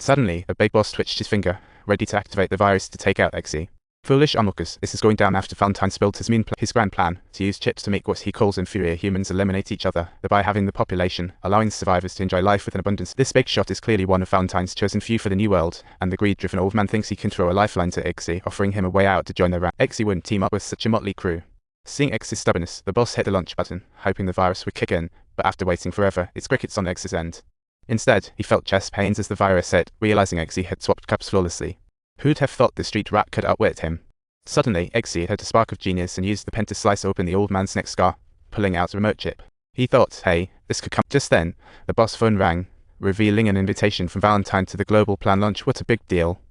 Suddenly, a big boss twitched his finger, ready to activate the virus to take out Eggsy. Foolish onlookers, this is going down after Valentine spilled his grand plan, to use chips to make what he calls inferior humans eliminate each other, thereby having the population, allowing the survivors to enjoy life with an abundance. This big shot is clearly one of Valentine's chosen few for the new world, and the greed-driven old man thinks he can throw a lifeline to Eggsy, offering him a way out to join their ranks. Eggsy wouldn't team up with such a motley crew. Seeing Eggsy's stubbornness, the boss hit the launch button, hoping the virus would kick in, but after waiting forever, it's crickets on Eggsy's end. Instead, he felt chest pains as the virus hit, realizing Eggsy had swapped cups flawlessly. Who'd have thought the street rat could outwit him? Suddenly, Eggsy had a spark of genius and used the pen to slice open the old man's neck scar, pulling out a remote chip. He thought, hey, this could come. Just then, the boss phone rang, revealing an invitation from Valentine to the global plan launch. What a big deal.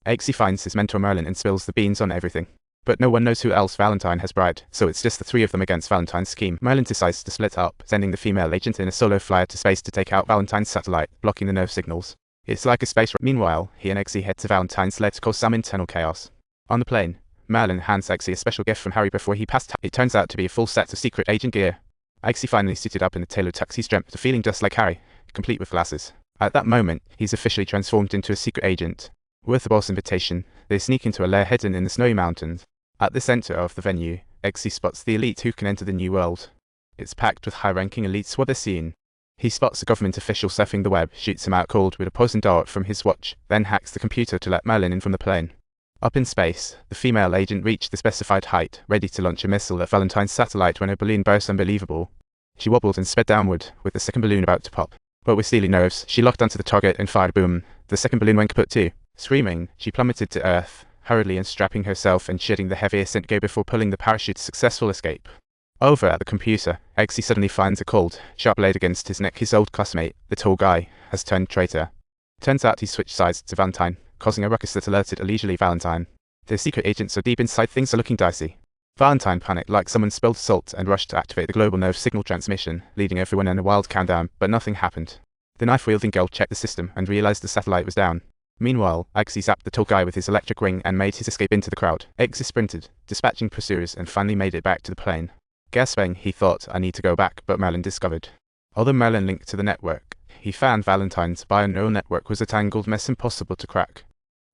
Eggsy finds his mentor Merlin and spills the beans on everything. But no one knows who else Valentine has bribed, so it's just the three of them against Valentine's scheme. Merlin decides to split up, sending the female agent in a solo flyer to space to take out Valentine's satellite, blocking the nerve signals. It's like a space race. Meanwhile, he and Eggsy head to Valentine's lair to cause some internal chaos. On the plane, Merlin hands Eggsy a special gift from Harry before he passed. It turns out to be a full set of secret agent gear. Eggsy finally suited up in a tailored tuxedo dreamt of feeling just like Harry, complete with glasses. At that moment, he's officially transformed into a secret agent. With the boss invitation, they sneak into a lair hidden in the snowy mountains. At the center of the venue, Eggsy spots the elite who can enter the new world. It's packed with high-ranking elites. What a scene. He spots a government official surfing the web, shoots him out cold with a poison dart from his watch, then hacks the computer to let Merlin in from the plane. Up in space, the female agent reached the specified height, ready to launch a missile at Valentine's satellite when her balloon burst. Unbelievable. She wobbled and sped downward, with the second balloon about to pop. But with steely nerves, she locked onto the target and fired. Boom. The second balloon went kaput too. Screaming, she plummeted to Earth, hurriedly unstrapping herself and shedding the heavy ascent gear before pulling the parachute's successful escape. Over at the computer, Eggsy suddenly finds a cold, sharp blade against his neck. His old classmate, the tall guy, has turned traitor. Turns out he switched sides to Valentine, causing a ruckus that alerted a leisurely Valentine. The secret agents are deep inside. Things are looking dicey. Valentine panicked like someone spilled salt and rushed to activate the global nerve signal transmission, leading everyone in a wild countdown, but nothing happened. The knife-wielding girl checked the system and realized the satellite was down. Meanwhile, Eggsy zapped the tall guy with his electric ring and made his escape into the crowd. Eggsy sprinted, dispatching pursuers, and finally made it back to the plane. Gasping, he thought, I need to go back, but Merlin discovered. Although Merlin linked to the network, he found Valentine's bio-neural network was a tangled mess impossible to crack.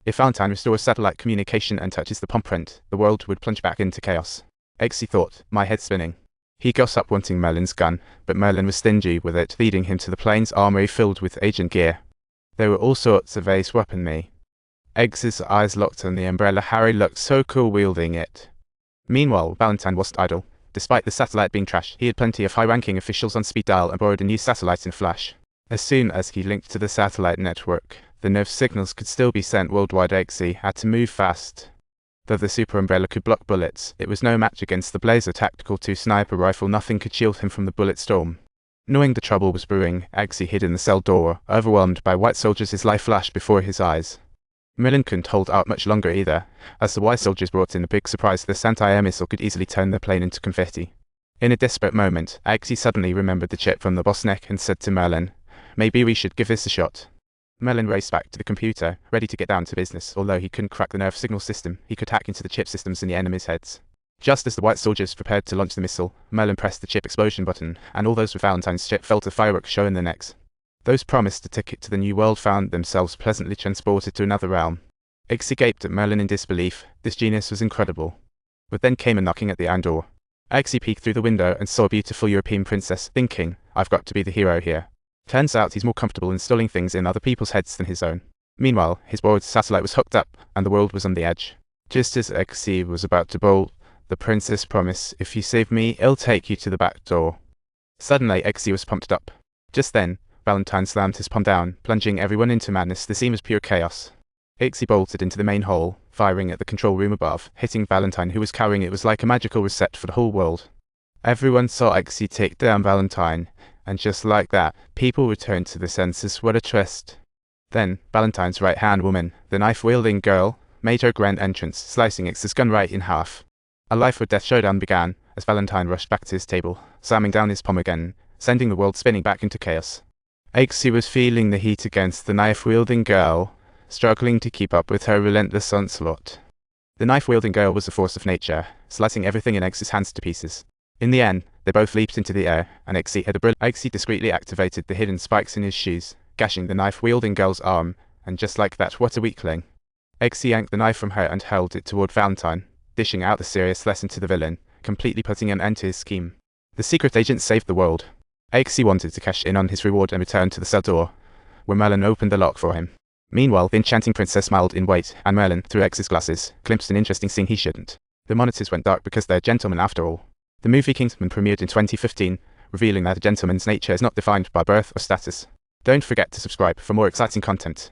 If Valentine restores satellite communication and touches the palm print, the world would plunge back into chaos. Eggsy thought, my head spinning. He got up wanting Merlin's gun, but Merlin was stingy with it, leading him to the plane's armory filled with agent gear. There were all sorts of ace weaponry. Eggsy's eyes locked on the umbrella. Harry looked so cool wielding it. Meanwhile, Valentine wasn't idle. Despite the satellite being trashed, he had plenty of high-ranking officials on speed dial and borrowed a new satellite in a flash. As soon as he linked to the satellite network, the nerve signals could still be sent worldwide. Eggsy had to move fast. Though the super umbrella could block bullets, it was no match against the Blazer Tactical 2 sniper rifle. Nothing could shield him from the bullet storm. Knowing the trouble was brewing, Eggsy hid in the cell door, overwhelmed by white soldiers. His life flashed before his eyes. Merlin couldn't hold out much longer either, as the white soldiers brought in a big surprise. The anti-air missile could easily turn their plane into confetti. In a desperate moment, Eggsy suddenly remembered the chip from the boss neck and said to Merlin, maybe we should give this a shot. Merlin raced back to the computer, ready to get down to business. Although he couldn't crack the nerve signal system, he could hack into the chip systems in the enemy's heads. Just as the white soldiers prepared to launch the missile, Merlin pressed the chip explosion button, and all those with Valentine's chip felt a fireworks show in their necks. Those promised a ticket to the new world found themselves pleasantly transported to another realm. Eggsy gaped at Merlin in disbelief. This genius was incredible. But then came a knocking at the iron door. Eggsy peeked through the window and saw a beautiful European princess, thinking, I've got to be the hero here. Turns out he's more comfortable installing things in other people's heads than his own. Meanwhile, his board satellite was hooked up, and the world was on the edge. Just as Eggsy was about to bolt, the princess promised, if you save me, I'll take you to the back door. Suddenly, Eggsy was pumped up. Just then, Valentine slammed his palm down, plunging everyone into madness. The scene was pure chaos. Eggsy bolted into the main hall, firing at the control room above, hitting Valentine who was cowering. It was like a magical reset for the whole world. Everyone saw Eggsy take down Valentine, and just like that, people returned to their senses. What a twist. Then, Valentine's right-hand woman, the knife-wielding girl, made her grand entrance, slicing Eggsy's gun right in half. A life-or-death showdown began, as Valentine rushed back to his table, slamming down his palm again, sending the world spinning back into chaos. Eggsy was feeling the heat against the knife-wielding girl, struggling to keep up with her relentless onslaught. The knife-wielding girl was a force of nature, slicing everything in Eggsy's hands to pieces. In the end, they both leaped into the air, and Eggsy discreetly activated the hidden spikes in his shoes, gashing the knife-wielding girl's arm, And just like that, what a weakling. Eggsy yanked the knife from her and hurled it toward Valentine, dishing out the serious lesson to the villain, completely putting an end to his scheme. The secret agent saved the world. Eggsy wanted to cash in on his reward and return to the cell door, where Merlin opened the lock for him. Meanwhile, the enchanting princess smiled in wait, and Merlin, through Eggsy's glasses, glimpsed an interesting scene he shouldn't. The monitors went dark because they're gentlemen after all. The movie Kingsman premiered in 2015, revealing that a gentleman's nature is not defined by birth or status. Don't forget to subscribe for more exciting content.